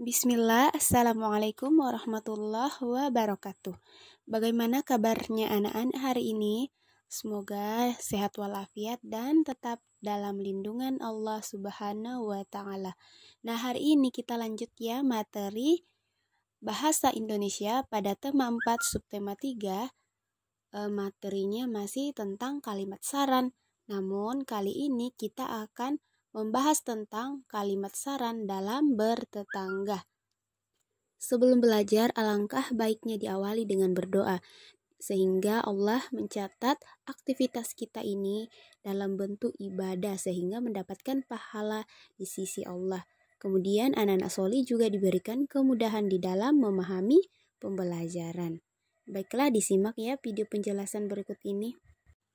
Bismillah, Assalamualaikum warahmatullahi wabarakatuh. Bagaimana kabarnya anak-anak hari ini? Semoga sehat walafiat dan tetap dalam lindungan Allah Subhanahu wa Ta'ala. Nah, hari ini kita lanjut ya materi Bahasa Indonesia pada tema 4 subtema 3. Materinya masih tentang kalimat saran. Namun kali ini kita akan membahas tentang kalimat saran dalam bertetangga. Sebelum belajar, alangkah baiknya diawali dengan berdoa, sehingga Allah mencatat aktivitas kita ini dalam bentuk ibadah, sehingga mendapatkan pahala di sisi Allah. Kemudian anak-anak soli juga diberikan kemudahan di dalam memahami pembelajaran. Baiklah, disimak ya video penjelasan berikut ini.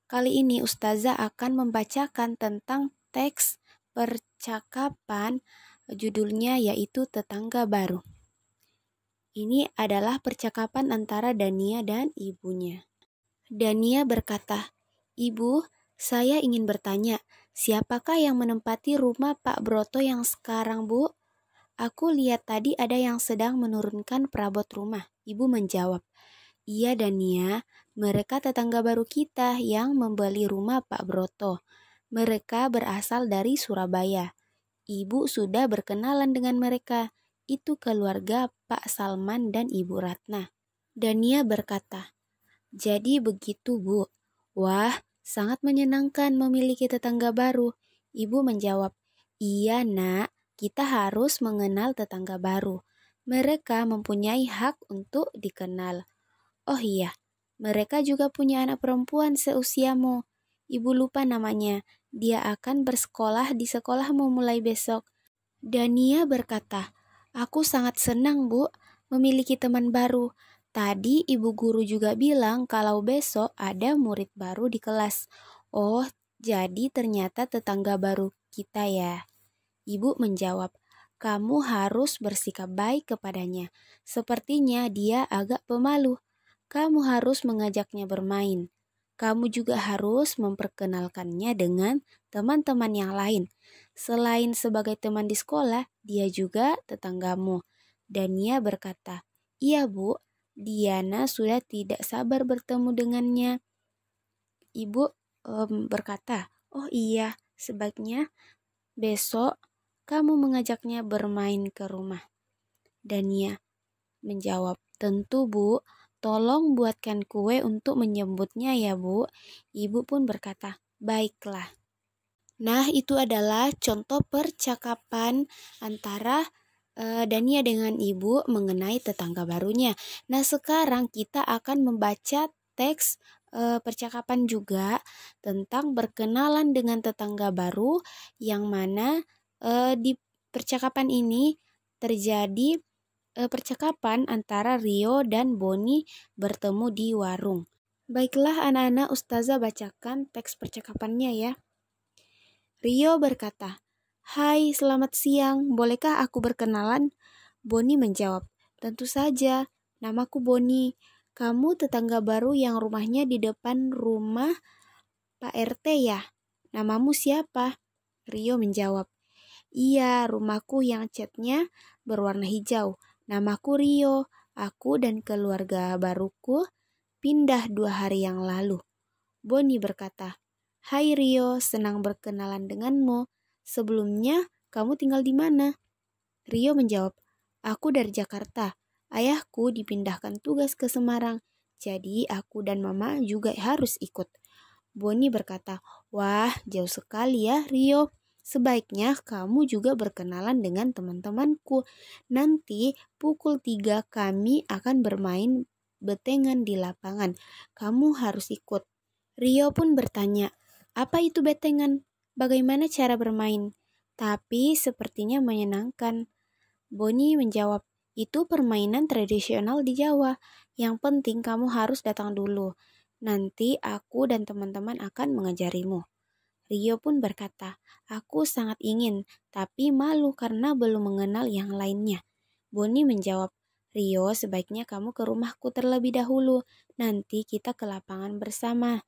Kali ini Ustazah akan membacakan tentang teks percakapan, judulnya yaitu Tetangga Baru. Ini adalah percakapan antara Dania dan ibunya. Dania berkata, "Ibu, saya ingin bertanya, siapakah yang menempati rumah Pak Broto yang sekarang, Bu? Aku lihat tadi ada yang sedang menurunkan perabot rumah." Ibu menjawab, "Iya Dania, mereka tetangga baru kita yang membeli rumah Pak Broto. Mereka berasal dari Surabaya. Ibu sudah berkenalan dengan mereka. Itu keluarga Pak Salman dan Ibu Ratna." Dania berkata, "Jadi begitu, Bu. Wah, sangat menyenangkan memiliki tetangga baru." Ibu menjawab, "Iya, Nak, kita harus mengenal tetangga baru. Mereka mempunyai hak untuk dikenal. Oh iya, mereka juga punya anak perempuan seusiamu. Ibu lupa namanya. Dia akan bersekolah di sekolahmu mulai besok." Dania berkata, "Aku sangat senang, Bu, memiliki teman baru. Tadi ibu guru juga bilang kalau besok ada murid baru di kelas." "Oh, jadi ternyata tetangga baru kita ya." Ibu menjawab, "Kamu harus bersikap baik kepadanya. Sepertinya dia agak pemalu. Kamu harus mengajaknya bermain. Kamu juga harus memperkenalkannya dengan teman-teman yang lain. Selain sebagai teman di sekolah, dia juga tetanggamu." Dania berkata, "Iya, Bu, Diana sudah tidak sabar bertemu dengannya." Ibu berkata, "Oh iya, sebaiknya besok kamu mengajaknya bermain ke rumah." Dania menjawab, "Tentu, Bu. Tolong buatkan kue untuk menyambutnya ya, Bu." Ibu pun berkata, "Baiklah." Nah, itu adalah contoh percakapan antara Dania dengan ibu mengenai tetangga barunya. Nah, sekarang kita akan membaca teks percakapan juga tentang berkenalan dengan tetangga baru, yang mana di percakapan ini terjadi percakapan antara Rio dan Boni bertemu di warung. Baiklah anak-anak, Ustazah bacakan teks percakapannya ya. Rio berkata, "Hai, selamat siang. Bolehkah aku berkenalan?" Boni menjawab, "Tentu saja. Namaku Boni. Kamu tetangga baru yang rumahnya di depan rumah Pak RT ya? Namamu siapa?" Rio menjawab, "Iya, rumahku yang catnya berwarna hijau. Namaku Rio. Aku dan keluarga baruku pindah 2 hari yang lalu." Boni berkata, "Hai Rio, senang berkenalan denganmu. Sebelumnya, kamu tinggal di mana?" Rio menjawab, "Aku dari Jakarta. Ayahku dipindahkan tugas ke Semarang. Jadi aku dan mama juga harus ikut." Boni berkata, "Wah, jauh sekali ya Rio. Sebaiknya kamu juga berkenalan dengan teman-temanku. Nanti pukul 3 kami akan bermain betengan di lapangan. Kamu harus ikut." Rio pun bertanya, "Apa itu betengan? Bagaimana cara bermain?" "Tapi sepertinya menyenangkan." Boni menjawab, "Itu permainan tradisional di Jawa. Yang penting kamu harus datang dulu. Nanti aku dan teman-teman akan mengajarimu." Rio pun berkata, "Aku sangat ingin, tapi malu karena belum mengenal yang lainnya." Boni menjawab, "Rio, sebaiknya kamu ke rumahku terlebih dahulu. Nanti kita ke lapangan bersama.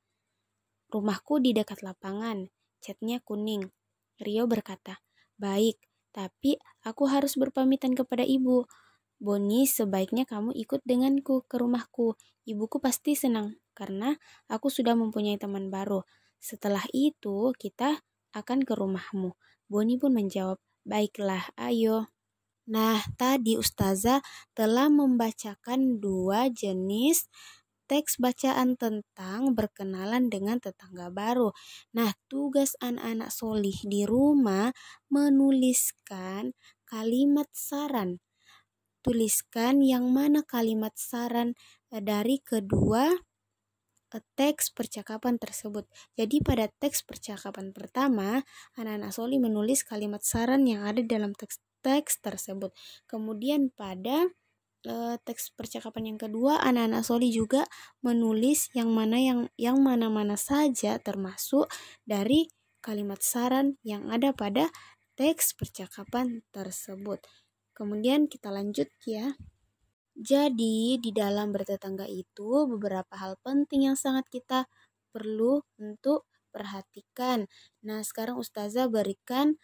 Rumahku di dekat lapangan, catnya kuning." Rio berkata, "Baik, tapi aku harus berpamitan kepada ibu. Boni, sebaiknya kamu ikut denganku ke rumahku. Ibuku pasti senang karena aku sudah mempunyai teman baru. Setelah itu, kita akan ke rumahmu. Boni pun menjawab, baiklah, ayo. Nah, tadi Ustazah telah membacakan 2 jenis teks bacaan tentang berkenalan dengan tetangga baru. Nah, tugas anak-anak solih di rumah menuliskan kalimat saran. Tuliskan yang mana kalimat saran dari kedua teks percakapan tersebut. Jadi pada teks percakapan pertama, anak-anak solih menulis kalimat saran yang ada dalam teks tersebut. Kemudian pada teks percakapan yang kedua, anak-anak solih juga menulis yang mana-mana saja termasuk dari kalimat saran yang ada pada teks percakapan tersebut. Kemudian kita lanjut ya. Jadi di dalam bertetangga itu beberapa hal penting yang sangat kita perlu untuk perhatikan. Nah, sekarang Ustazah berikan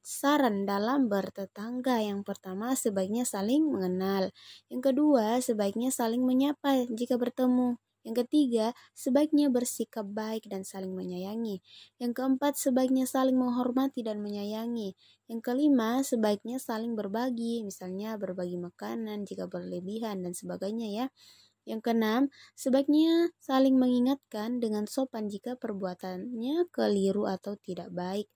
saran dalam bertetangga. Yang pertama, sebaiknya saling mengenal. Yang kedua, sebaiknya saling menyapa jika bertemu. Yang ketiga, sebaiknya bersikap baik dan saling menyayangi. Yang keempat, sebaiknya saling menghormati dan menyayangi. Yang kelima, sebaiknya saling berbagi, misalnya berbagi makanan jika berlebihan dan sebagainya ya. Yang keenam, sebaiknya saling mengingatkan dengan sopan jika perbuatannya keliru atau tidak baik.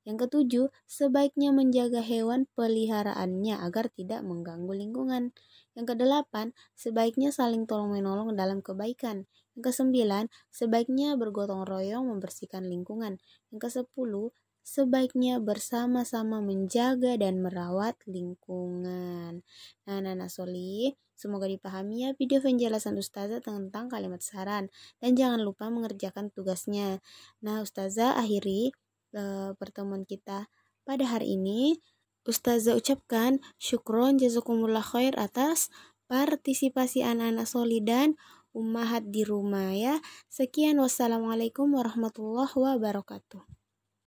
Yang ketujuh, sebaiknya menjaga hewan peliharaannya agar tidak mengganggu lingkungan. Yang kedelapan, sebaiknya saling tolong-menolong dalam kebaikan. Yang kesembilan, sebaiknya bergotong royong membersihkan lingkungan. Yang kesepuluh, sebaiknya bersama-sama menjaga dan merawat lingkungan. Nah, anak-anak solih, semoga dipahami ya video penjelasan Ustazah tentang kalimat saran. Dan jangan lupa mengerjakan tugasnya. Nah, Ustazah akhiri pertemuan kita pada hari ini. Ustazah ucapkan syukron jazakumullah khair atas partisipasi anak-anak solih dan ummahat di rumah ya. Sekian, wassalamualaikum warahmatullahi wabarakatuh.